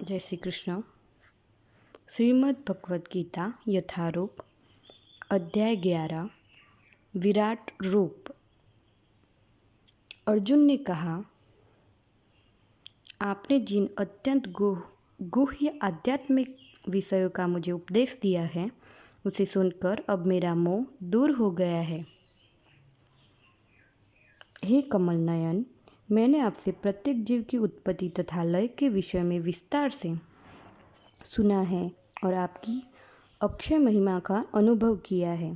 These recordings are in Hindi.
जय श्री कृष्ण। श्रीमद् भगवद गीता यथारूप अध्याय 11 विराट रूप। अर्जुन ने कहा, आपने जिन अत्यंत गुह्य आध्यात्मिक विषयों का मुझे उपदेश दिया है उसे सुनकर अब मेरा मोह दूर हो गया है। हे कमल नयन, मैंने आपसे प्रत्येक जीव की उत्पत्ति तथा लय के विषय में विस्तार से सुना है और आपकी अक्षय महिमा का अनुभव किया है।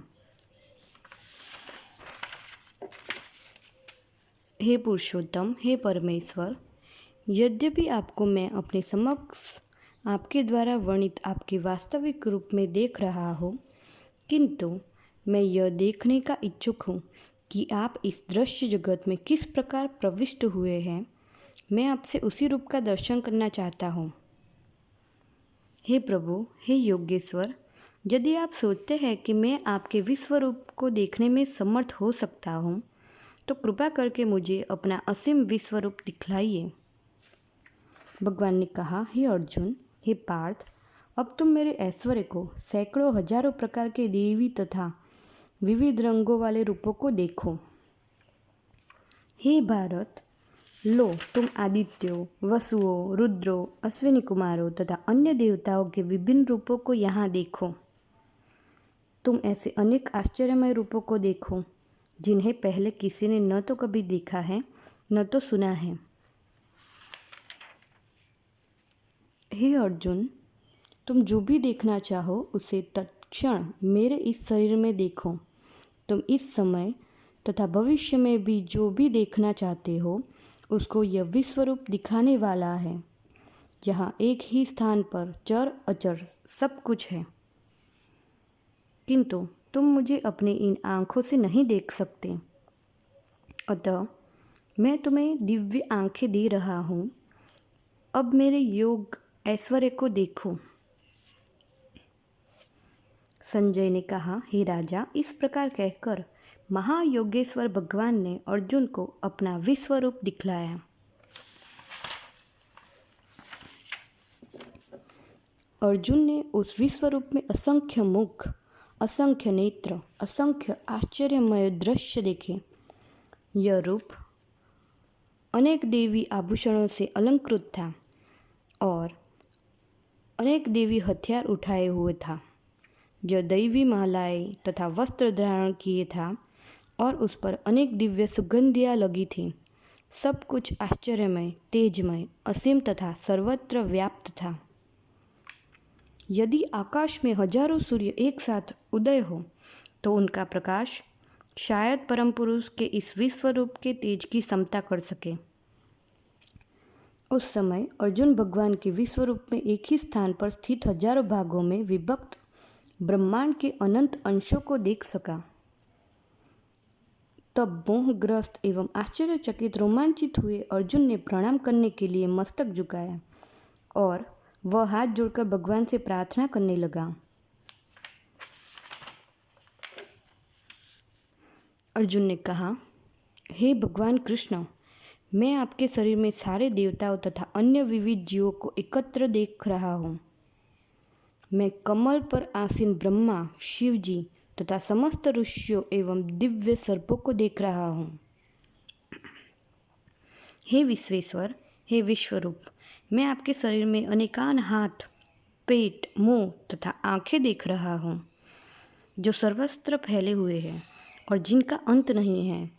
हे पुरुषोत्तम, हे परमेश्वर, यद्यपि आपको मैं अपने समक्ष आपके द्वारा वर्णित आपके वास्तविक रूप में देख रहा हूँ, किंतु मैं यह देखने का इच्छुक हूँ कि आप इस दृश्य जगत में किस प्रकार प्रविष्ट हुए हैं। मैं आपसे उसी रूप का दर्शन करना चाहता हूँ। हे प्रभु, हे योगेश्वर, यदि आप सोचते हैं कि मैं आपके विश्व रूप को देखने में समर्थ हो सकता हूँ, तो कृपा करके मुझे अपना असीम विश्व रूप दिखलाइए। भगवान ने कहा, हे अर्जुन, हे पार्थ, अब तुम मेरे ऐश्वर्य को सैकड़ों हजारों प्रकार के देवी तथा विविध रंगों वाले रूपों को देखो। हे भारत, लो तुम आदित्यों, वसुओं, रुद्रों, अश्विनी कुमारों तथा अन्य देवताओं के विभिन्न रूपों को यहाँ देखो। तुम ऐसे अनेक आश्चर्यमय रूपों को देखो जिन्हें पहले किसी ने न तो कभी देखा है न तो सुना है। हे अर्जुन, तुम जो भी देखना चाहो उसे तत्क्षण मेरे इस शरीर में देखो। तुम इस समय तथा भविष्य में भी जो भी देखना चाहते हो उसको यह विश्वरूप दिखाने वाला है। यहाँ एक ही स्थान पर चर अचर सब कुछ है, किंतु तुम मुझे अपनी इन आँखों से नहीं देख सकते। अतः मैं तुम्हें दिव्य आँखें दे रहा हूँ। अब मेरे योग ऐश्वर्य को देखो। संजय ने कहा, हे राजा, इस प्रकार कहकर महायोगेश्वर भगवान ने अर्जुन को अपना विश्वरूप दिखलाया। अर्जुन ने उस विश्वरूप में असंख्य मुख, असंख्य नेत्र, असंख्य आश्चर्यमय दृश्य देखे। यह रूप अनेक देवी आभूषणों से अलंकृत था और अनेक देवी हथियार उठाए हुए था। यह दैवी मालाएं तथा वस्त्र धारण किए था और उस पर अनेक दिव्य सुगंधियाँ लगी थीं। सब कुछ आश्चर्यमय, तेजमय, असीम तथा सर्वत्र व्याप्त था। यदि आकाश में हजारों सूर्य एक साथ उदय हो तो उनका प्रकाश शायद परम पुरुष के इस विश्वरूप के तेज की समता कर सके। उस समय अर्जुन भगवान के विश्वरूप में एक ही स्थान पर स्थित हजारों भागों में विभक्त ब्रह्मांड के अनंत अंशों को देख सका। तब मोहग्रस्त एवं आश्चर्यचकित रोमांचित हुए अर्जुन ने प्रणाम करने के लिए मस्तक झुकाया और वह हाथ जोड़कर भगवान से प्रार्थना करने लगा। अर्जुन ने कहा, हे भगवान कृष्ण, मैं आपके शरीर में सारे देवताओं तथा अन्य विविध जीवों को एकत्र देख रहा हूँ। मैं कमल पर आसीन ब्रह्मा, शिव जी तथा समस्त ऋषियों एवं दिव्य सर्पों को देख रहा हूँ। हे विश्वेश्वर, हे विश्वरूप, मैं आपके शरीर में अनेकान हाथ, पेट, मुंह तथा आंखें देख रहा हूँ जो सर्वत्र फैले हुए हैं और जिनका अंत नहीं है।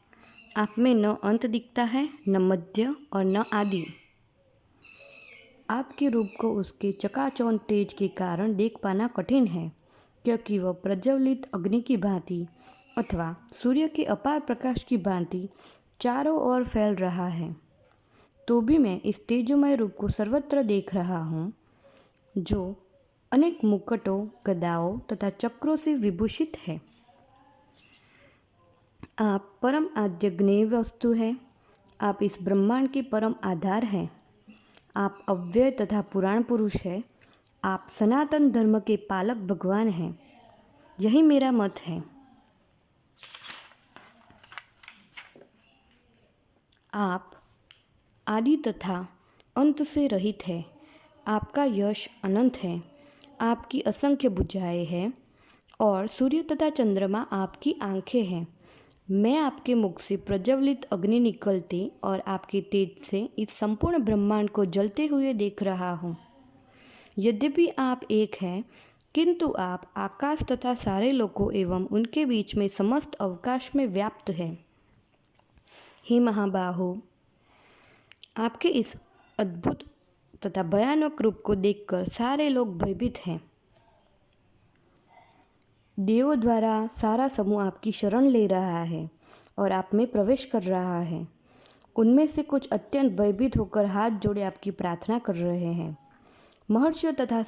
आप में न अंत दिखता है, न मध्य और न आदि। आपके रूप को उसके चकाचौंध तेज के कारण देख पाना कठिन है, क्योंकि वह प्रज्वलित अग्नि की भांति अथवा सूर्य के अपार प्रकाश की भांति चारों ओर फैल रहा है। तो भी मैं इस तेजोमय रूप को सर्वत्र देख रहा हूँ, जो अनेक मुकुटों, गदाओं तथा चक्रों से विभूषित है। आप परम आद्य ज्ञेय वस्तु हैं। आप इस ब्रह्मांड के परम आधार हैं। आप अव्यय तथा पुराण पुरुष हैं। आप सनातन धर्म के पालक भगवान हैं। यही मेरा मत है। आप आदि तथा अंत से रहित है। आपका यश अनंत है, आपकी असंख्य भुजाएं हैं और सूर्य तथा चंद्रमा आपकी आंखें हैं। मैं आपके मुख से प्रज्वलित अग्नि निकलते और आपके तेज से इस संपूर्ण ब्रह्मांड को जलते हुए देख रहा हूँ। यद्यपि आप एक हैं, किंतु आप आकाश तथा सारे लोकों एवं उनके बीच में समस्त अवकाश में व्याप्त हैं। हे महाबाहो, आपके इस अद्भुत तथा भयानक रूप को देखकर सारे लोग भयभीत हैं। देवों द्वारा सारा समूह आपकी शरण ले रहा है और आप में प्रवेश कर रहा है। उनमें से कुछ अत्यंत भयभीत होकर हाथ जोड़े आपकी प्रार्थना कर रहे हैं। महर्षियों तथा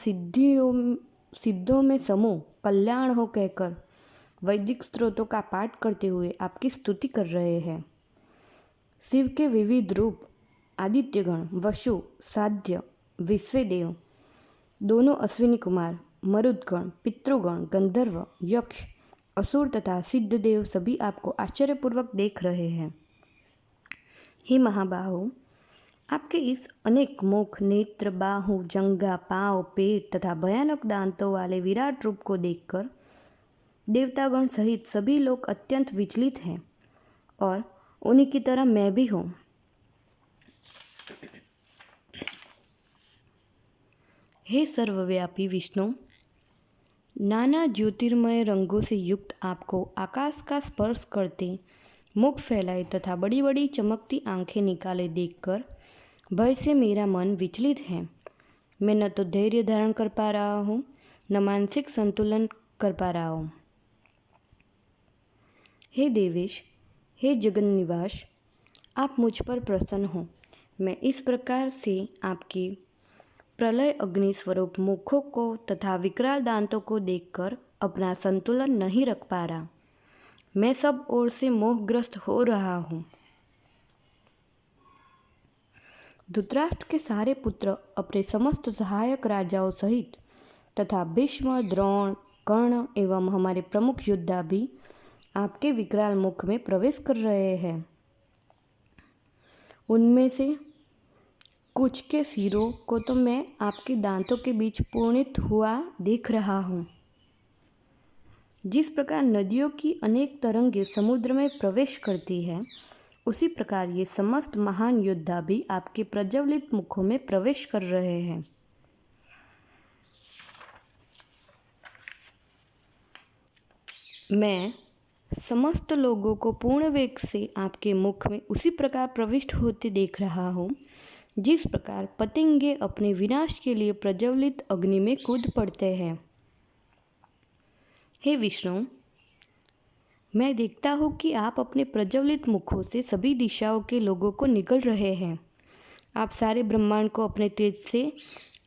सिद्धों में समूह कल्याण हो कहकर वैदिक स्त्रोतों का पाठ करते हुए आपकी स्तुति कर रहे हैं। शिव के विविध रूप आदित्यगण, वसु, साध्य, विश्वदेव, दोनों अश्विनी कुमार, मरुदगण, पितृगण, गंधर्व, यक्ष, असुर तथा सिद्धदेव सभी आपको आश्चर्यपूर्वक देख रहे हैं। हे महाबाहो, आपके इस अनेक मुख, नेत्र, बाहु, जंघा, पांव, पेट तथा भयानक दांतों वाले विराट रूप को देखकर देवतागण सहित सभी लोग अत्यंत विचलित हैं और उन्हीं की तरह मैं भी हूँ। हे सर्वव्यापी विष्णु, नाना ज्योतिर्मय रंगों से युक्त आपको आकाश का स्पर्श करते, मुख फैलाए तथा बड़ी बड़ी चमकती आंखें निकाले देखकर भय से मेरा मन विचलित है। मैं न तो धैर्य धारण कर पा रहा हूँ, न मानसिक संतुलन कर पा रहा हूँ। हे देवेश, हे जगन्निवास, आप मुझ पर प्रसन्न हो। मैं इस प्रकार से आपकी प्रलय अग्नि स्वरूप मुखों को तथा विकराल दांतों को देखकर अपना संतुलन नहीं रख पा रहा। मैं सब ओर से मोहग्रस्त हो रहा हूँ। धृतराष्ट्र के सारे पुत्र अपने समस्त सहायक राजाओं सहित तथा भीष्म, द्रोण, कर्ण एवं हमारे प्रमुख योद्धा भी आपके विकराल मुख में प्रवेश कर रहे हैं। उनमें से कुछ के सिरों को तो मैं आपके दांतों के बीच पूर्णित हुआ देख रहा हूँ। जिस प्रकार नदियों की अनेक तरंगें समुद्र में प्रवेश करती है, उसी प्रकार ये समस्त महान योद्धा भी आपके प्रज्वलित मुखों में प्रवेश कर रहे हैं। मैं समस्त लोगों को पूर्ण वेग से आपके मुख में उसी प्रकार प्रविष्ट होते देख रहा हूँ, जिस प्रकार पतंगे अपने विनाश के लिए प्रज्वलित अग्नि में कूद पड़ते हैं। हे विष्णु, मैं देखता हूँ कि आप अपने प्रज्वलित मुखों से सभी दिशाओं के लोगों को निगल रहे हैं। आप सारे ब्रह्मांड को अपने तेज से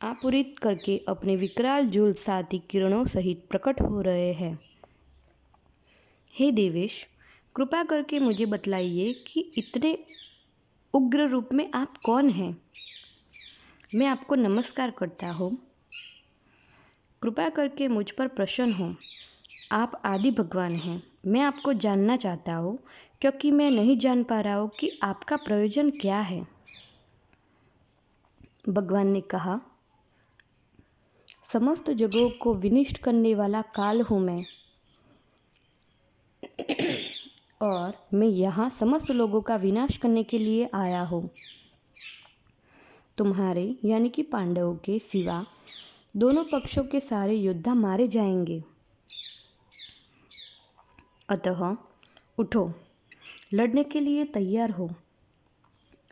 आपूरित करके अपने विकराल झुलसाती किरणों सहित प्रकट हो रहे हैं। हे देवेश, कृपा करके मुझे बतलाइए कि इतने उग्र रूप में आप कौन हैं? मैं आपको नमस्कार करता हूँ। कृपा करके मुझ पर प्रसन्न हो। आप आदि भगवान हैं। मैं आपको जानना चाहता हूँ, क्योंकि मैं नहीं जान पा रहा हूँ कि आपका प्रयोजन क्या है। भगवान ने कहा, समस्त जगहों को विनिष्ट करने वाला काल हूँ मैं, और मैं यहाँ समस्त लोगों का विनाश करने के लिए आया हूँ। तुम्हारे यानी कि पांडवों के सिवा दोनों पक्षों के सारे योद्धा मारे जाएंगे। अतः उठो, लड़ने के लिए तैयार हो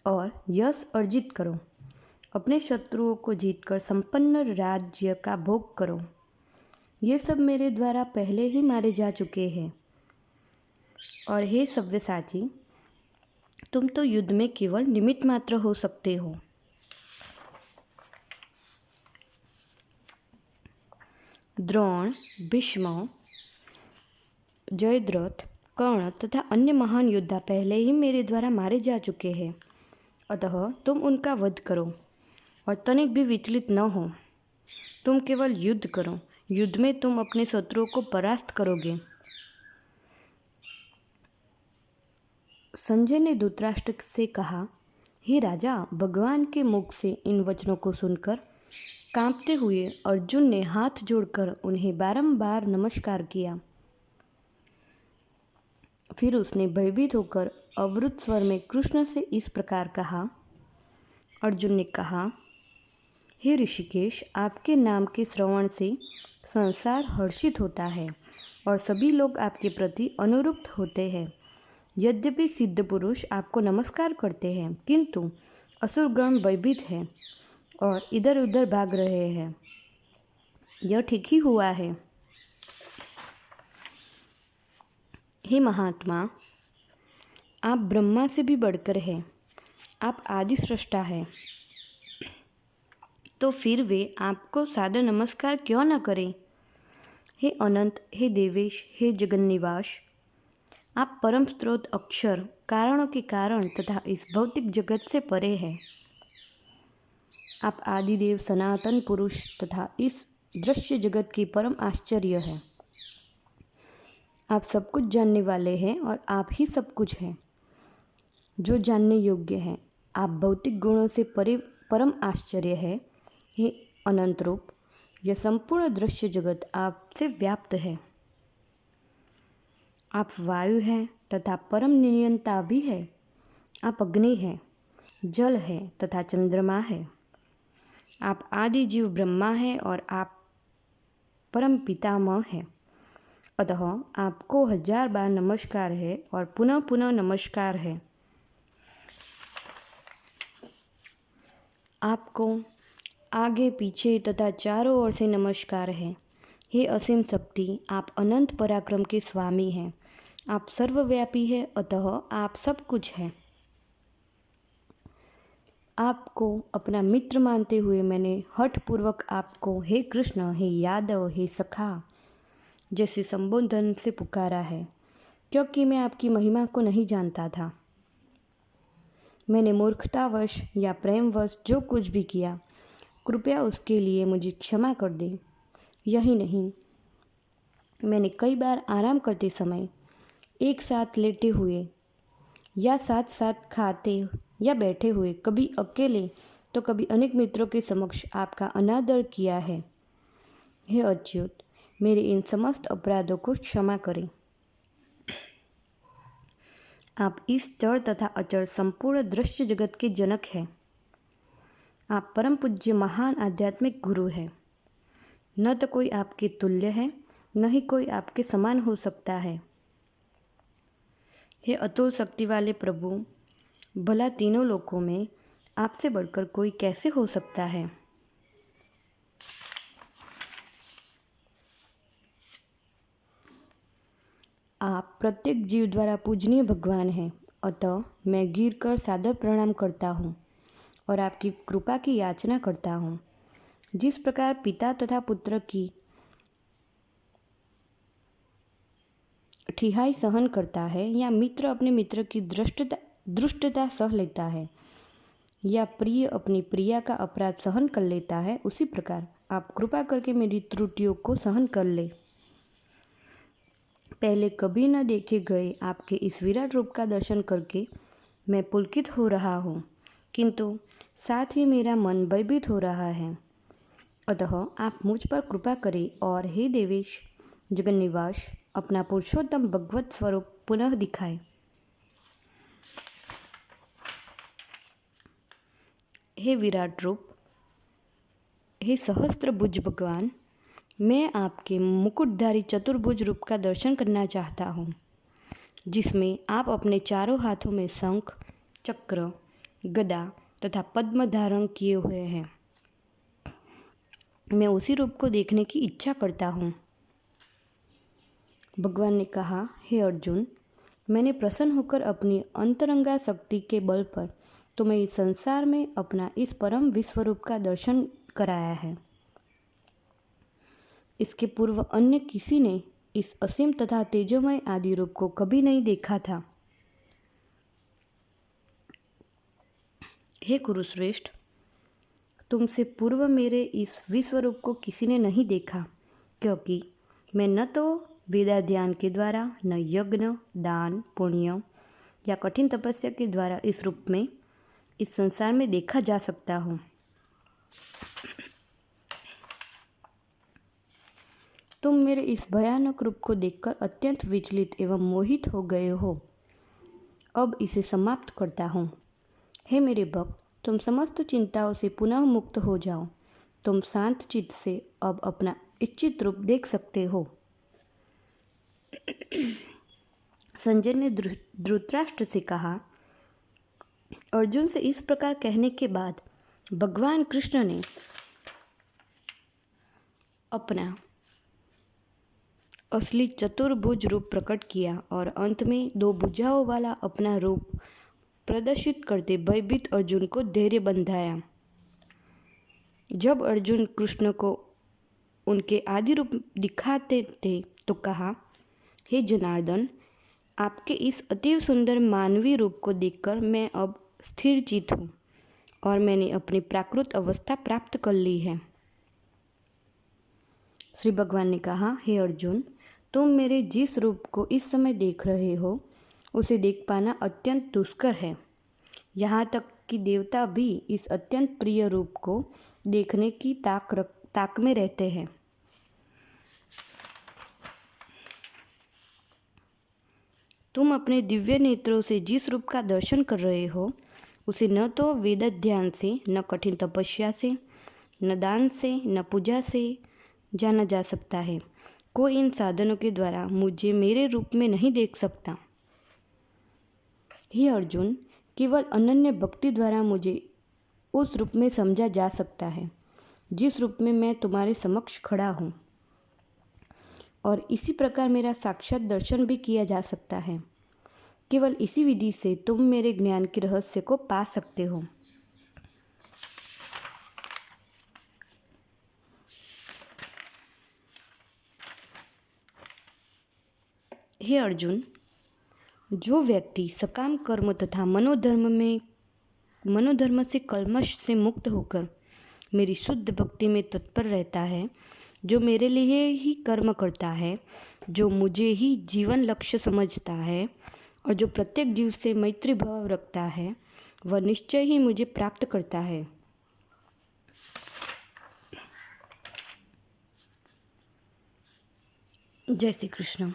और यश अर्जित करो। अपने शत्रुओं को जीतकर संपन्न राज्य का भोग करो। ये सब मेरे द्वारा पहले ही मारे जा चुके हैं। और हे सव्यसाची, तुम तो युद्ध में केवल निमित्त मात्र हो सकते हो। द्रोण, भीष्म, जयद्रथ, कर्ण तथा अन्य महान योद्धा पहले ही मेरे द्वारा मारे जा चुके हैं। अतः तुम उनका वध करो और तनिक भी विचलित न हो। तुम केवल युद्ध करो। युद्ध में तुम अपने शत्रुओं को परास्त करोगे। संजय ने धृतराष्ट्र से कहा, हे राजा, भगवान के मुख से इन वचनों को सुनकर कांपते हुए अर्जुन ने हाथ जोड़कर उन्हें बारंबार नमस्कार किया। फिर उसने भयभीत होकर अवरुद्ध स्वर में कृष्ण से इस प्रकार कहा। अर्जुन ने कहा, हे ऋषिकेश, आपके नाम के श्रवण से संसार हर्षित होता है और सभी लोग आपके प्रति अनुरक्त होते हैं। यद्यपि सिद्ध पुरुष आपको नमस्कार करते हैं, किंतु असुरगण भयभीत हैं और इधर उधर भाग रहे हैं। यह ठीक ही हुआ है। हे महात्मा, आप ब्रह्मा से भी बढ़कर हैं। आप आदि सृष्टा हैं। तो फिर वे आपको सादर नमस्कार क्यों न करें? हे अनंत, हे देवेश, हे जगन्निवास, आप परम स्रोत अक्षर, कारणों के कारण तथा इस भौतिक जगत से परे हैं। आप आदिदेव, सनातन पुरुष तथा इस दृश्य जगत की परम आश्चर्य हैं। आप सब कुछ जानने वाले हैं और आप ही सब कुछ हैं जो जानने योग्य हैं। आप भौतिक गुणों से परे परम आश्चर्य है। हे अनंत रूप, यह संपूर्ण दृश्य जगत आपसे व्याप्त है। आप वायु हैं तथा परम नियंता भी है। आप अग्नि हैं, जल है तथा चंद्रमा है। आप आदि जीव ब्रह्मा है और आप परम पितामह है। अतः आपको 1000 बार नमस्कार है और पुनः पुनः नमस्कार है। आपको आगे पीछे तथा चारों ओर से नमस्कार है। हे असीम शक्ति, आप अनंत पराक्रम के स्वामी हैं। आप सर्वव्यापी हैं, अतः आप सब कुछ हैं। आपको अपना मित्र मानते हुए मैंने हठपूर्वक आपको हे कृष्ण, हे यादव, हे सखा जैसे संबोधन से पुकारा है, क्योंकि मैं आपकी महिमा को नहीं जानता था। मैंने मूर्खतावश या प्रेमवश जो कुछ भी किया, कृपया उसके लिए मुझे क्षमा कर दें। यही नहीं, मैंने कई बार आराम करते समय, एक साथ लेटे हुए या साथ साथ खाते या बैठे हुए, कभी अकेले तो कभी अनेक मित्रों के समक्ष आपका अनादर किया है। हे अच्युत, मेरे इन समस्त अपराधों को क्षमा करें। आप इस चर तथा अचर संपूर्ण दृश्य जगत के जनक हैं। आप परम पूज्य महान आध्यात्मिक गुरु हैं। न तो कोई आपके तुल्य है, न ही कोई आपके समान हो सकता है। हे अतुल शक्ति वाले प्रभु, भला तीनों लोकों में आपसे बढ़कर कोई कैसे हो सकता है? आप प्रत्येक जीव द्वारा पूजनीय भगवान हैं। अतः मैं गिर कर सादर प्रणाम करता हूँ और आपकी कृपा की याचना करता हूँ। जिस प्रकार पिता तथा पुत्र की ठिहाई सहन करता है, या मित्र अपने मित्र की दुष्टता सह लेता है, या प्रिय अपनी प्रिया का अपराध सहन कर लेता है, उसी प्रकार आप कृपा करके मेरी त्रुटियों को सहन कर ले। पहले कभी न देखे गए आपके इस विराट रूप का दर्शन करके मैं पुलकित हो रहा हूँ, किंतु साथ ही मेरा मन भयभीत हो रहा है। अतः आप मुझ पर कृपा करें और हे देवेश जगन्निवास, अपना पुरुषोत्तम भगवत स्वरूप पुनः दिखाए। हे विराट रूप, हे सहस्त्रभुज भगवान, मैं आपके मुकुटधारी चतुर्भुज रूप का दर्शन करना चाहता हूँ, जिसमें आप अपने चारों हाथों में शंख, चक्र, गदा तथा पद्म धारण किए हुए हैं। मैं उसी रूप को देखने की इच्छा करता हूँ। भगवान ने कहा, हे अर्जुन, मैंने प्रसन्न होकर अपनी अंतरंगा शक्ति के बल पर तुम्हें इस संसार में अपना इस परम विश्वरूप का दर्शन कराया है। इसके पूर्व अन्य किसी ने इस असीम तथा तेजोमय आदि रूप को कभी नहीं देखा था। हे कुरुश्रेष्ठ, तुमसे पूर्व मेरे इस विश्वरूप को किसी ने नहीं देखा, क्योंकि मैं न तो वेदाध्ययन के द्वारा, न यज्ञ, दान, पुण्य या कठिन तपस्या के द्वारा इस रूप में इस संसार में देखा जा सकता हूँ। तुम मेरे इस भयानक रूप को देखकर अत्यंत विचलित एवं मोहित हो गए हो। अब इसे समाप्त करता हूँ। हे मेरे भक्त, तुम समस्त चिंताओं से पुनः मुक्त हो जाओ। तुम शांत चित्त से अब अपना इच्छित रूप देख सकते हो। संजय ने धृतराष्ट्र से कहा। अर्जुन से इस प्रकार कहने के बाद भगवान कृष्ण ने अपना असली चतुर्भुज रूप प्रकट किया और अंत में 2 भुजाओं वाला अपना रूप प्रदर्शित करते भयभीत अर्जुन को धैर्य बंधाया। जब अर्जुन कृष्ण को उनके आदि रूप दिखाते थे तो कहा, हे जनार्दन, आपके इस अति सुंदर मानवीय रूप को देखकर मैं अब स्थिर चित हूँ और मैंने अपनी प्राकृत अवस्था प्राप्त कर ली है। श्री भगवान ने कहा, हे अर्जुन, तुम मेरे जिस रूप को इस समय देख रहे हो उसे देख पाना अत्यंत दुष्कर है। यहाँ तक कि देवता भी इस अत्यंत प्रिय रूप को देखने की ताक में रहते हैं। तुम अपने दिव्य नेत्रों से जिस रूप का दर्शन कर रहे हो उसे न तो वेद ध्यान से, न कठिन तपस्या से, न दान से, न पूजा से जाना जा सकता है। कोई इन साधनों के द्वारा मुझे मेरे रूप में नहीं देख सकता। हे अर्जुन, केवल अनन्य भक्ति द्वारा मुझे उस रूप में समझा जा सकता है जिस रूप में मैं तुम्हारे समक्ष खड़ा हूँ, और इसी प्रकार मेरा साक्षात दर्शन भी किया जा सकता है। केवल इसी विधि से तुम मेरे ज्ञान के रहस्य को पा सकते हो। हे अर्जुन, जो व्यक्ति सकाम कर्म तथा मनोधर्म से कल्मश से मुक्त होकर मेरी शुद्ध भक्ति में तत्पर रहता है, जो मेरे लिए ही कर्म करता है, जो मुझे ही जीवन लक्ष्य समझता है और जो प्रत्येक जीव से मैत्री भाव रखता है, वह निश्चय ही मुझे प्राप्त करता है। जय श्री कृष्ण।